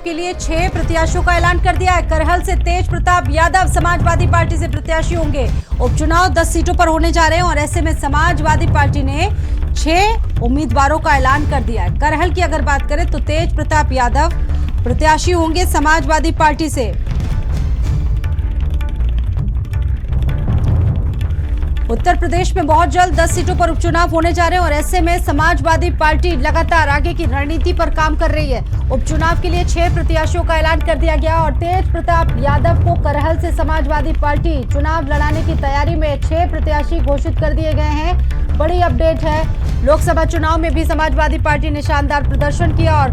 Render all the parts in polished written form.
के लिए 6 प्रत्याशियों का ऐलान कर दिया है। करहल से तेज प्रताप यादव समाजवादी पार्टी से प्रत्याशी होंगे। उपचुनाव 10 सीटों पर होने जा रहे हैं और ऐसे में समाजवादी पार्टी ने 6 उम्मीदवारों का ऐलान कर दिया है। करहल की अगर बात करें तो तेज प्रताप यादव प्रत्याशी होंगे समाजवादी पार्टी से। उत्तर प्रदेश में बहुत जल्द 10 सीटों पर उपचुनाव होने जा रहे हैं और ऐसे में समाजवादी पार्टी लगातार आगे की रणनीति पर काम कर रही है। उपचुनाव के लिए 6 प्रत्याशियों का ऐलान कर दिया गया और तेज प्रताप यादव को करहल से समाजवादी पार्टी चुनाव लड़ाने की तैयारी में 6 प्रत्याशी घोषित कर दिए गए हैं। बड़ी अपडेट है। लोकसभा चुनाव में भी समाजवादी पार्टी ने शानदार प्रदर्शन किया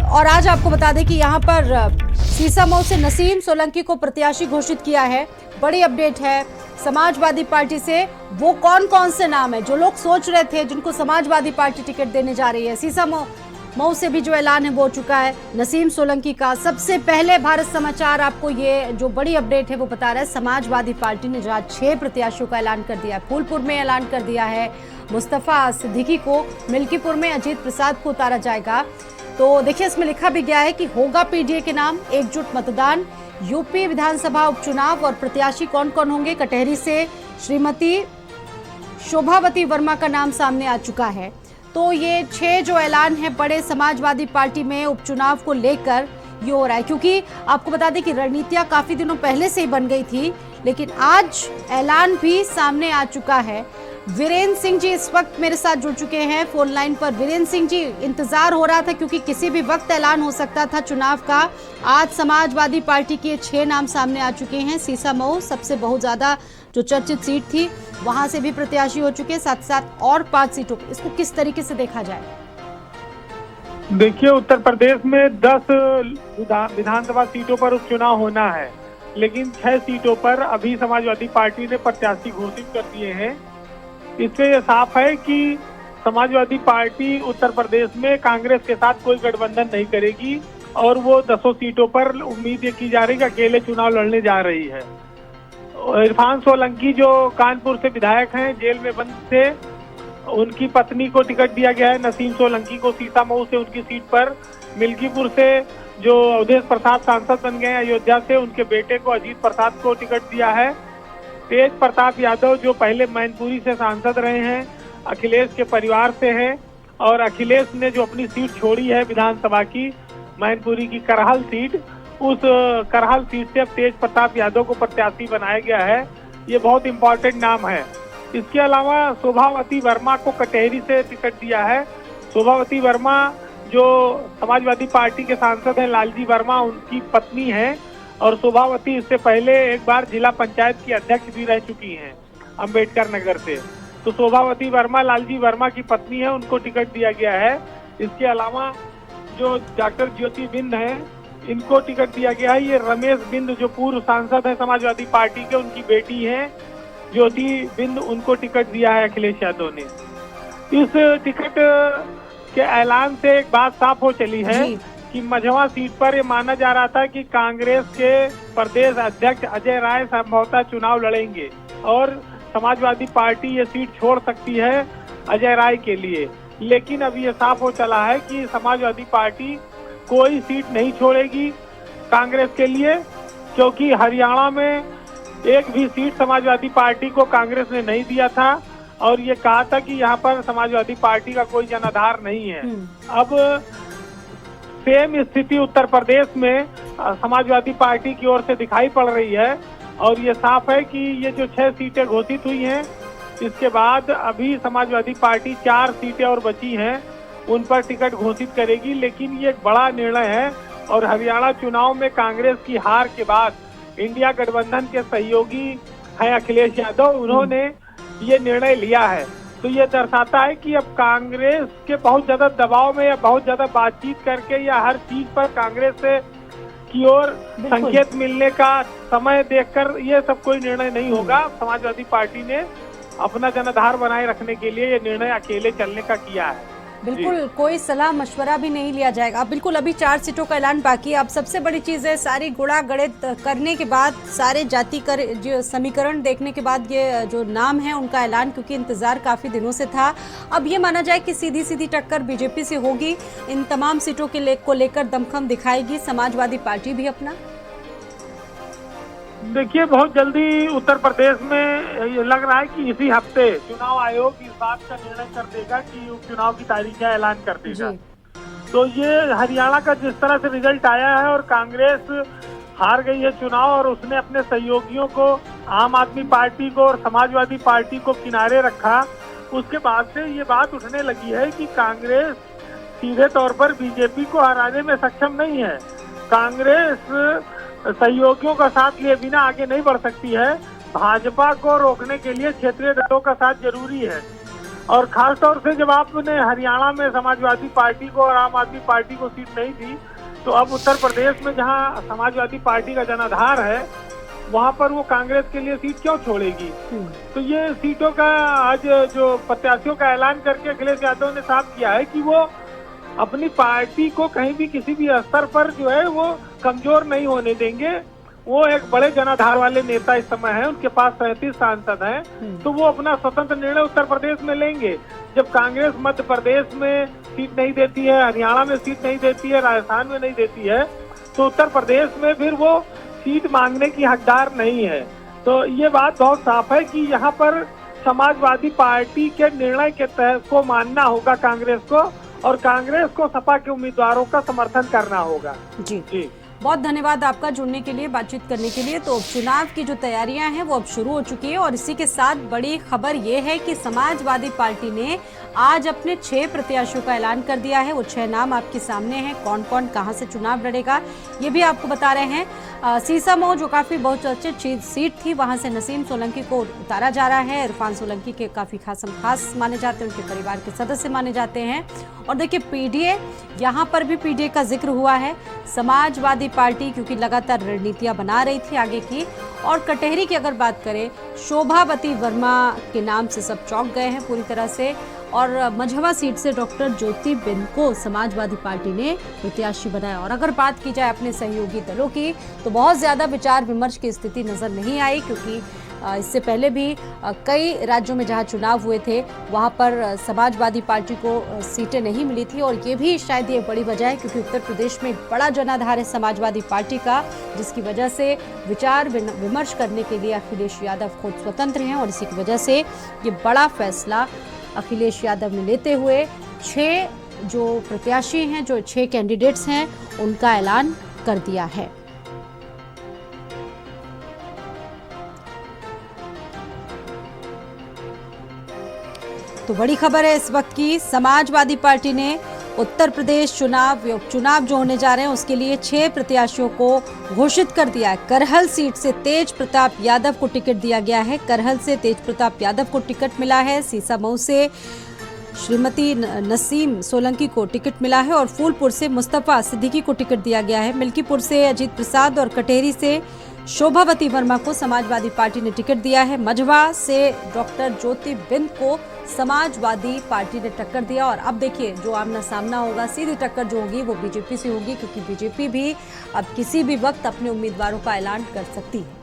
और आज आपको बता दें कि यहाँ पर सीसामऊ से नसीम सोलंकी को प्रत्याशी घोषित किया है। बड़ी अपडेट है। समाजवादी पार्टी से वो कौन से नाम है जो लोग सोच रहे थे जिनको समाजवादी पार्टी टिकट देने जा रही है। सीसामऊ से भी जो ऐलान है वो हो चुका है नसीम सोलंकी का। सबसे पहले भारत समाचार आपको ये जो बड़ी अपडेट है वो बता रहा है। समाजवादी पार्टी ने जहाँ 6 प्रत्याशियों का ऐलान कर दिया है। फूलपुर में ऐलान कर दिया है मुस्तफा सिद्दीकी को, मिल्कीपुर में अजीत प्रसाद को उतारा जाएगा। तो देखिए इसमें लिखा भी गया है कि होगा पीडीए के नाम, एकजुट मतदान, यूपी विधानसभा उपचुनाव और प्रत्याशी कौन कौन होंगे। कटहरी से श्रीमती शोभावती वर्मा का नाम सामने आ चुका है। तो ये 6 जो ऐलान है बड़े समाजवादी पार्टी में उपचुनाव को लेकर ये हो रहा है, क्योंकि आपको बता दें कि रणनीतियां काफी दिनों पहले से ही बन गई थी, लेकिन आज ऐलान भी सामने आ चुका है। वीरेंद्र सिंह जी इस वक्त मेरे साथ जुड़ चुके हैं फोन लाइन पर। वीरेंद्र सिंह जी, इंतजार हो रहा था क्योंकि किसी भी वक्त ऐलान हो सकता था चुनाव का। आज समाजवादी पार्टी के 6 नाम सामने आ चुके हैं। सीसामऊ सबसे बहुत ज्यादा जो चर्चित सीट थी वहां से भी प्रत्याशी हो चुके हैं, साथ साथ और 5 सीटों पर। इसको किस तरीके से देखा जाए? देखिए, उत्तर प्रदेश में 10 विधानसभा सीटों पर उपचुनाव होना है, लेकिन 6 सीटों पर अभी समाजवादी पार्टी ने प्रत्याशी घोषित कर दिए हैं। इससे यह साफ है कि समाजवादी पार्टी उत्तर प्रदेश में कांग्रेस के साथ कोई गठबंधन नहीं करेगी और वो 10 सीटों पर उम्मीद ये की जा रही है कि अकेले चुनाव लड़ने जा रही है। इरफान सोलंकी जो कानपुर से विधायक हैं, जेल में बंद थे, उनकी पत्नी को टिकट दिया गया है। नसीम सोलंकी को सीसामऊ से उनकी सीट पर, मिल्कीपुर से जो अवधेश प्रसाद सांसद बन गए हैं अयोध्या से, उनके बेटे को अजीत प्रसाद को टिकट दिया है। तेज प्रताप यादव जो पहले मैनपुरी से सांसद रहे हैं, अखिलेश के परिवार से हैं और अखिलेश ने जो अपनी सीट छोड़ी है विधानसभा की, मैनपुरी की करहल सीट, उस करहल सीट से अब तेज प्रताप यादव को प्रत्याशी बनाया गया है। ये बहुत इंपॉर्टेंट नाम है। इसके अलावा शोभावती वर्मा को कटहरी से टिकट दिया है। शोभावती वर्मा जो समाजवादी पार्टी के सांसद हैं लालजी वर्मा, उनकी पत्नी है और शोभावती इससे पहले एक बार जिला पंचायत की अध्यक्ष भी रह चुकी हैं अंबेडकर नगर से। तो शोभावती वर्मा लालजी वर्मा की पत्नी है, उनको टिकट दिया गया है। इसके अलावा जो डॉक्टर ज्योति बिंद है, इनको टिकट दिया गया है। ये रमेश बिंद जो पूर्व सांसद है समाजवादी पार्टी के, उनकी बेटी है ज्योति बिंद, उनको टिकट दिया है अखिलेश यादव ने। इस टिकट के ऐलान से एक बात साफ हो चली है कि मझवा सीट पर ये माना जा रहा था कि कांग्रेस के प्रदेश अध्यक्ष अजय राय संभवतः चुनाव लड़ेंगे और समाजवादी पार्टी ये सीट छोड़ सकती है अजय राय के लिए। लेकिन अब ये साफ हो चला है कि समाजवादी पार्टी कोई सीट नहीं छोड़ेगी कांग्रेस के लिए, क्योंकि हरियाणा में एक भी सीट समाजवादी पार्टी को कांग्रेस ने नहीं दिया था और ये कहा था कि यहाँ पर समाजवादी पार्टी का कोई जनाधार नहीं है। अब सेम स्थिति उत्तर प्रदेश में समाजवादी पार्टी की ओर से दिखाई पड़ रही है और ये साफ है कि ये जो 6 सीटें घोषित हुई हैं, इसके बाद अभी समाजवादी पार्टी 4 सीटें और बची हैं, उन पर टिकट घोषित करेगी। लेकिन ये एक बड़ा निर्णय है और हरियाणा चुनाव में कांग्रेस की हार के बाद इंडिया गठबंधन के सहयोगी हैं अखिलेश यादव, उन्होंने ये निर्णय लिया है। तो ये दर्शाता है कि अब कांग्रेस के बहुत ज्यादा दबाव में या बहुत ज्यादा बातचीत करके या हर चीज पर कांग्रेस से की ओर संकेत मिलने का समय देखकर ये सब कोई निर्णय नहीं होगा। समाजवादी पार्टी ने अपना जनाधार बनाए रखने के लिए ये निर्णय अकेले चलने का किया है। बिल्कुल कोई सलाह मशवरा भी नहीं लिया जाएगा। बिल्कुल अभी 4 सीटों का ऐलान बाकी है। अब सबसे बड़ी चीज़ है, सारी गुणा गणित करने के बाद, सारे जाति कर जो समीकरण देखने के बाद ये जो नाम है उनका ऐलान, क्योंकि इंतजार काफ़ी दिनों से था। अब ये माना जाए कि सीधी सीधी टक्कर बीजेपी से होगी। इन तमाम सीटों को लेकर दमखम दिखाएगी समाजवादी पार्टी भी अपना। देखिए, बहुत जल्दी उत्तर प्रदेश में ये लग रहा है कि इसी हफ्ते चुनाव आयोग इस बात का निर्णय कर देगा कि उपचुनाव की तारीख का ऐलान कर देगा। तो ये हरियाणा का जिस तरह से रिजल्ट आया है और कांग्रेस हार गई है चुनाव और उसने अपने सहयोगियों को, आम आदमी पार्टी को और समाजवादी पार्टी को किनारे रखा, उसके बाद से ये बात उठने लगी है कि कांग्रेस सीधे तौर पर बीजेपी को हराने में सक्षम नहीं है। कांग्रेस सहयोगियों का साथ लिए बिना आगे नहीं बढ़ सकती है। भाजपा को रोकने के लिए क्षेत्रीय दलों का साथ जरूरी है। और खास तौर से जब आपने हरियाणा में समाजवादी पार्टी को और आम आदमी पार्टी को सीट नहीं दी, तो अब उत्तर प्रदेश में जहां समाजवादी पार्टी का जनाधार है, वहां पर वो कांग्रेस के लिए सीट क्यों छोड़ेगी। तो ये सीटों का आज जो प्रत्याशियों का ऐलान करके अखिलेश यादव ने साफ किया है कि वो अपनी पार्टी को कहीं भी किसी भी स्तर पर जो है वो कमजोर नहीं होने देंगे। वो एक बड़े जनाधार वाले नेता इस समय हैं, उनके पास 37 सांसद हैं, तो वो अपना स्वतंत्र निर्णय उत्तर प्रदेश में लेंगे। जब कांग्रेस मध्य प्रदेश में सीट नहीं देती है, हरियाणा में सीट नहीं देती है, राजस्थान में नहीं देती है, तो उत्तर प्रदेश में फिर वो सीट मांगने की हकदार नहीं है। तो ये बात बहुत साफ है कि यहाँ पर समाजवादी पार्टी के निर्णय के तहत को मानना होगा कांग्रेस को, और कांग्रेस को सपा के उम्मीदवारों का समर्थन करना होगा। जी बहुत धन्यवाद आपका जुड़ने के लिए, बातचीत करने के लिए। तो उपचुनाव की जो तैयारियां हैं वो अब शुरू हो चुकी है और इसी के साथ बड़ी खबर ये है कि समाजवादी पार्टी ने आज अपने 6 प्रत्याशियों का ऐलान कर दिया है। वो 6 नाम आपके सामने हैं। कौन कौन कहां से चुनाव लड़ेगा ये भी आपको बता रहे हैं। सीसामऊ जो काफी बहुचर्चित सीट थी, वहां से नसीम सोलंकी को उतारा जा रहा है। इरफान सोलंकी के काफी खास माने जाते हैं, उनके परिवार के सदस्य माने जाते हैं। और देखिए पीडीए, यहाँ पर भी पीडीए का जिक्र हुआ है। समाजवादी पार्टी क्योंकि लगातार रणनीतियां बना रही थी आगे की। और कटहरी की अगर बात करें, शोभावती वर्मा के नाम से सब चौंक गए हैं पूरी तरह से। और मझवा सीट से डॉक्टर ज्योति बिंद को समाजवादी पार्टी ने प्रत्याशी बनाया। और अगर बात की जाए अपने सहयोगी दलों की, तो बहुत ज्यादा विचार विमर्श की स्थिति नजर नहीं आई, क्योंकि इससे पहले भी कई राज्यों में जहां चुनाव हुए थे वहां पर समाजवादी पार्टी को सीटें नहीं मिली थी। और ये भी शायद ये बड़ी वजह है क्योंकि उत्तर प्रदेश में बड़ा जनाधार है समाजवादी पार्टी का, जिसकी वजह से विचार विमर्श करने के लिए अखिलेश यादव खुद स्वतंत्र हैं। और इसी की वजह से ये बड़ा फैसला अखिलेश यादव ने लेते हुए 6 जो प्रत्याशी हैं, जो 6 कैंडिडेट्स हैं, उनका ऐलान कर दिया है। तो बड़ी खबर है इस वक्त की, समाजवादी पार्टी ने उत्तर प्रदेश उपचुनाव जो होने जा रहे हैं उसके लिए 6 प्रत्याशियों को घोषित कर दिया है। करहल सीट से तेज प्रताप यादव को टिकट दिया गया है। करहल से तेज प्रताप यादव को टिकट मिला है। सीसामऊ से श्रीमती नसीम सोलंकी को टिकट मिला है और फूलपुर से मुस्तफा सिद्दीकी को टिकट दिया गया है। मिल्कीपुर से अजीत प्रसाद और कटेरी से शोभावती वर्मा को समाजवादी पार्टी ने टिकट दिया है। मझवा से डॉक्टर ज्योति बिंद को समाजवादी पार्टी ने टक्कर दिया। और अब देखिए जो आमना सामना होगा, सीधी टक्कर जो होगी वो बीजेपी से होगी, क्योंकि बीजेपी भी अब किसी भी वक्त अपने उम्मीदवारों का ऐलान कर सकती है।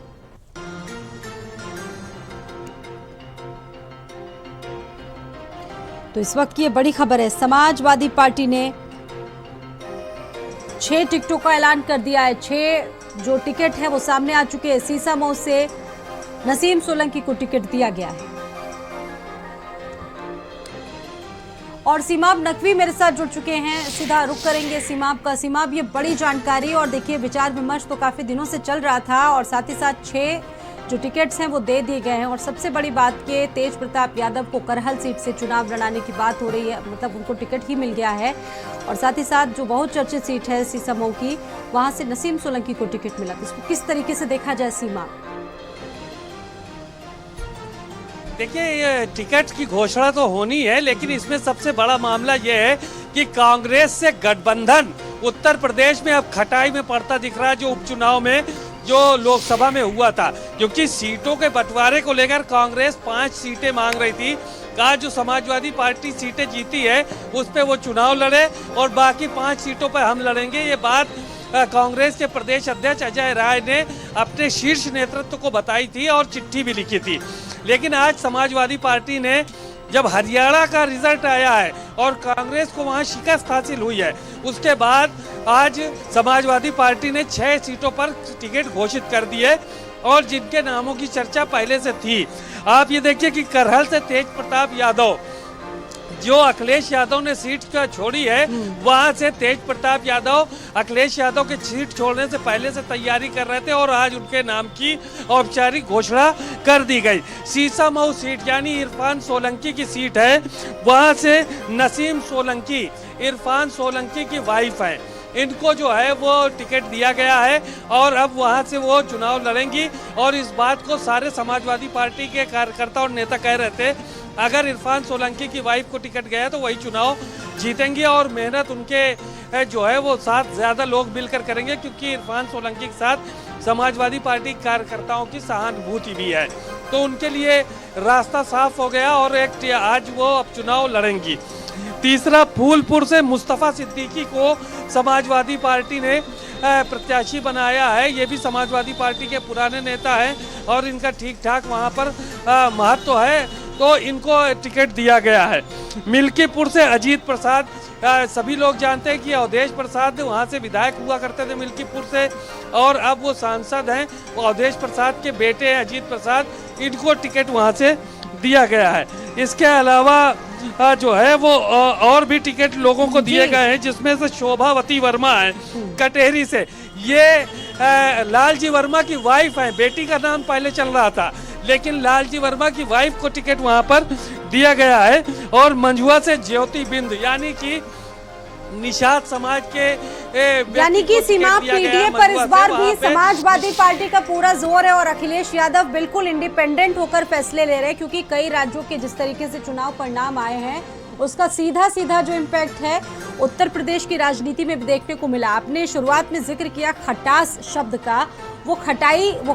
तो इस वक्त की बड़ी खबर है, समाजवादी पार्टी ने 6 टिकटों का ऐलान कर दिया है। 6 जो टिकट है वो सामने आ चुके हैं। सीसामऊ से नसीम सोलंकी को टिकट दिया गया है। और सीमाब नकवी मेरे साथ जुड़ चुके हैं, सीधा रुख करेंगे सीमाब का। सीमाब, ये बड़ी जानकारी, और देखिए विचार विमर्श तो काफी दिनों से चल रहा था और साथ ही साथ 6 जो टिकट्स हैं वो दे दिए गए हैं। और सबसे बड़ी बात कि तेज प्रताप यादव को करहल सीट से चुनाव लड़ाने की बात हो रही है, मतलब उनको टिकट ही मिल गया है। और साथ ही साथ जो बहुत चर्चित सीट है सीसामऊ की, वहां से नसीम सोलंकी को टिकट मिला। तो इसको किस तरीके से देखा जाए सीमा? देखिए, ये टिकट की घोषणा तो होनी है, लेकिन इसमें सबसे बड़ा मामला ये है कि कांग्रेस से गठबंधन उत्तर प्रदेश में अब खटाई में पड़ता दिख रहा है। जो उपचुनाव में जो लोकसभा में हुआ था, क्योंकि सीटों के बंटवारे को लेकर कांग्रेस 5 सीटें मांग रही थी, आज जो समाजवादी पार्टी सीटें जीती है उस पे वो चुनाव लड़े और बाकी 5 सीटों पर हम लड़ेंगे। ये बात कांग्रेस के प्रदेश अध्यक्ष अजय राय ने अपने शीर्ष नेतृत्व को बताई थी और चिट्ठी भी लिखी थी। लेकिन आज समाजवादी पार्टी ने जब हरियाणा का रिजल्ट आया है और कांग्रेस को वहां शिकस्त हासिल हुई है, उसके बाद आज समाजवादी पार्टी ने 6 सीटों पर टिकट घोषित कर दिए और जिनके नामों की चर्चा पहले से थी। आप ये देखिए कि करहल से तेज प्रताप यादव, जो अखिलेश यादव ने सीट का छोड़ी है, वहां से तेज प्रताप यादव अखिलेश यादव के सीट छोड़ने से पहले से तैयारी कर रहे थे और आज उनके नाम की औपचारिक घोषणा कर दी गई। सीसामऊ सीट यानी इरफान सोलंकी की सीट है, वहां से नसीम सोलंकी इरफान सोलंकी की वाइफ है, इनको जो है वो टिकट दिया गया है और अब वहां से वो चुनाव लड़ेंगी। और इस बात को सारे समाजवादी पार्टी के कार्यकर्ता और नेता कह रहे थे, अगर इरफान सोलंकी की वाइफ को टिकट गया तो वही चुनाव जीतेंगे और मेहनत उनके जो है वो साथ ज़्यादा लोग मिलकर करेंगे, क्योंकि इरफान सोलंकी के साथ समाजवादी पार्टी कार्यकर्ताओं की सहानुभूति भी है। तो उनके लिए रास्ता साफ हो गया और आज वो अब चुनाव लड़ेंगी। तीसरा, फूलपुर से मुस्तफ़ा सिद्दीकी को समाजवादी पार्टी ने प्रत्याशी बनाया है। ये भी समाजवादी पार्टी के पुराने नेता हैं और इनका ठीक ठाक वहाँ पर महत्व है, तो इनको टिकट दिया गया है। मिल्कीपुर से अजीत प्रसाद, सभी लोग जानते हैं कि अवधेश प्रसाद वहाँ से विधायक हुआ करते थे मिल्कीपुर से और अब वो सांसद हैं। वो अवधेश प्रसाद के बेटे हैं अजीत प्रसाद, इनको टिकट वहाँ से दिया गया है। इसके अलावा जो है वो और भी टिकट लोगों को दिए गए हैं, जिसमें से शोभावती वर्मा है कटेहरी से। ये लालजी वर्मा की वाइफ है, बेटी का नाम पहले चल रहा था लेकिन लालजी वर्मा की वाइफ को टिकट वहां पर दिया गया है। और मंझुआ से ज्योति बिंद यानी कि निषाद समाज के यानी कि सीमा पीडीए पर इस बार भी समाजवादी पार्टी का पूरा जोर है और अखिलेश यादव बिल्कुल इंडिपेंडेंट होकर फैसले ले रहे हैं, क्योंकि कई राज्यों के जिस तरीके से चुनाव परिणाम आए हैं उसका सीधा सीधा जो इम्पैक्ट है उत्तर प्रदेश की राजनीति में भी देखने को मिला। आपने शुरुआत में जिक्र किया खटास शब्द का, वो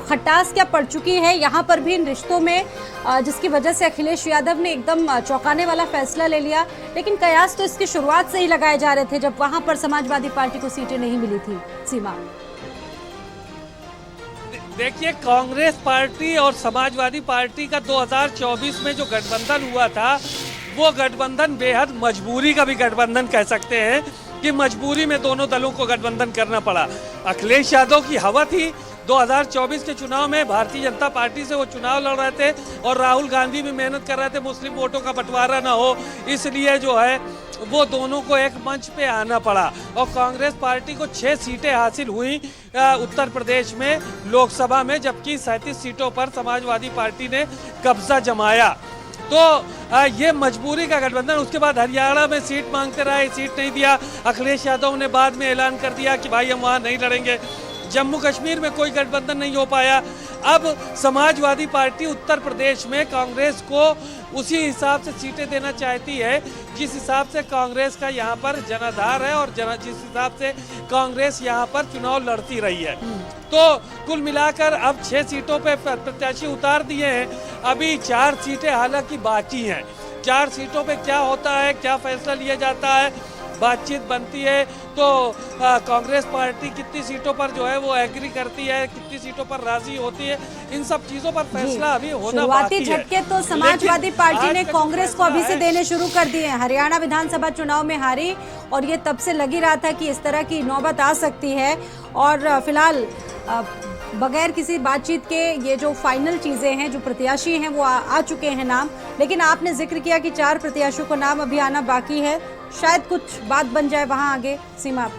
खटास क्या पड़ चुकी है यहाँ पर भी इन रिश्तों में, जिसकी वजह से अखिलेश यादव ने एकदम चौंकाने वाला फैसला ले लिया। लेकिन कयास तो इसकी शुरुआत से ही लगाए जा रहे थे जब वहां पर समाजवादी पार्टी को सीटें नहीं मिली थी। सीमा, देखिए, कांग्रेस पार्टी और समाजवादी पार्टी का 2024 में जो गठबंधन हुआ था, वो गठबंधन बेहद मजबूरी का भी गठबंधन कह सकते हैं कि मजबूरी में दोनों दलों को गठबंधन करना पड़ा। अखिलेश यादव की हवा थी 2024 के चुनाव में, भारतीय जनता पार्टी से वो चुनाव लड़ रहे थे और राहुल गांधी भी मेहनत कर रहे थे मुस्लिम वोटों का बंटवारा ना हो, इसलिए जो है वो दोनों को एक मंच पे आना पड़ा। और कांग्रेस पार्टी को 6 सीटें हासिल हुई उत्तर प्रदेश में लोकसभा में, जबकि 37 सीटों पर समाजवादी पार्टी ने कब्जा जमाया। तो ये मजबूरी का गठबंधन। उसके बाद हरियाणा में सीट मांगते रहे, सीट नहीं दिया। अखिलेश यादव ने बाद में ऐलान कर दिया कि भाई हम वहाँ नहीं लड़ेंगे। जम्मू कश्मीर में कोई गठबंधन नहीं हो पाया। अब समाजवादी पार्टी उत्तर प्रदेश में कांग्रेस को उसी हिसाब से सीटें देना चाहती है जिस हिसाब से कांग्रेस का यहाँ पर जनाधार है और जिस हिसाब से कांग्रेस यहाँ पर चुनाव लड़ती रही है। तो कुल मिलाकर अब 6 सीटों पे प्रत्याशी उतार दिए हैं, अभी 4 सीटें हालांकि बाकी हैं। 4 सीटों पे क्या होता है, क्या फैसला लिया जाता है, बातचीत बनती है। तो कांग्रेस पार्टी कितनी सीटों पर जो है वो एग्री करती है, कितनी सीटों पर राजी होती है, इन सब चीजों पर फैसला अभी होना बाकी है। शुरुआती झटके तो समाजवादी पार्टी ने कांग्रेस को अभी से देने शुरू कर दिए हैं। हरियाणा विधानसभा चुनाव में हारी और ये तब से लगी रहा था कि इस तरह की नौबत आ सकती है। और फिलहाल बगैर किसी बातचीत के ये जो फाइनल चीजें हैं, जो प्रत्याशी हैं वो आ चुके हैं नाम। लेकिन आपने जिक्र किया कि 4 प्रत्याशियों को नाम अभी आना बाकी है, शायद कुछ बात बन जाए वहां आगे। सीमा,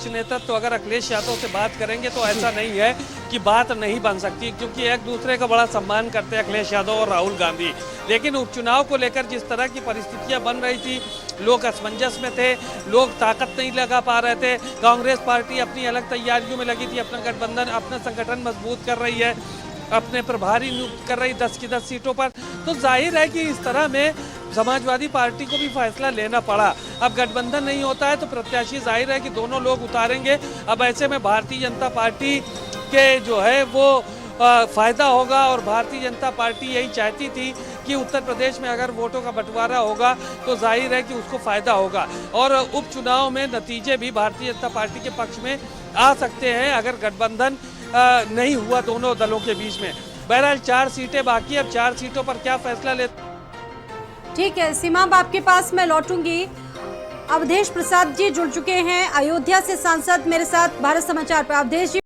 नेतृत्व तो अगर अखिलेश यादव से बात करेंगे तो ऐसा नहीं है कि बात नहीं बन सकती, क्योंकि एक दूसरे का बड़ा सम्मान करते हैं अखिलेश यादव और राहुल गांधी। लेकिन उपचुनाव को लेकर जिस तरह की परिस्थितियां बन रही थी, लोग असमंजस में थे, लोग ताकत नहीं लगा पा रहे थे। कांग्रेस पार्टी अपनी अलग तैयारियों में लगी थी, अपना गठबंधन, अपना संगठन मजबूत कर रही है, अपने प्रभारी नियुक्त कर रही 10 की 10 सीटों पर। तो जाहिर है कि इस तरह में समाजवादी पार्टी को भी फैसला लेना पड़ा। अब गठबंधन नहीं होता है तो प्रत्याशी जाहिर है कि दोनों लोग उतारेंगे। अब ऐसे में भारतीय जनता पार्टी के जो है वो फायदा होगा। और भारतीय जनता पार्टी यही चाहती थी कि उत्तर प्रदेश में अगर वोटों का बंटवारा होगा तो जाहिर है कि उसको फायदा होगा और उपचुनाव में नतीजे भी भारतीय जनता पार्टी के पक्ष में आ सकते हैं अगर गठबंधन नहीं हुआ दोनों दलों के बीच में। बहरहाल 4 सीटें बाकी, अब 4 सीटों पर क्या फैसला ले। ठीक है सीमा, अब आपके पास मैं लौटूंगी। अवधेश प्रसाद जी जुड़ चुके हैं अयोध्या से, सांसद मेरे साथ भारत समाचार पर। अवधेश जी,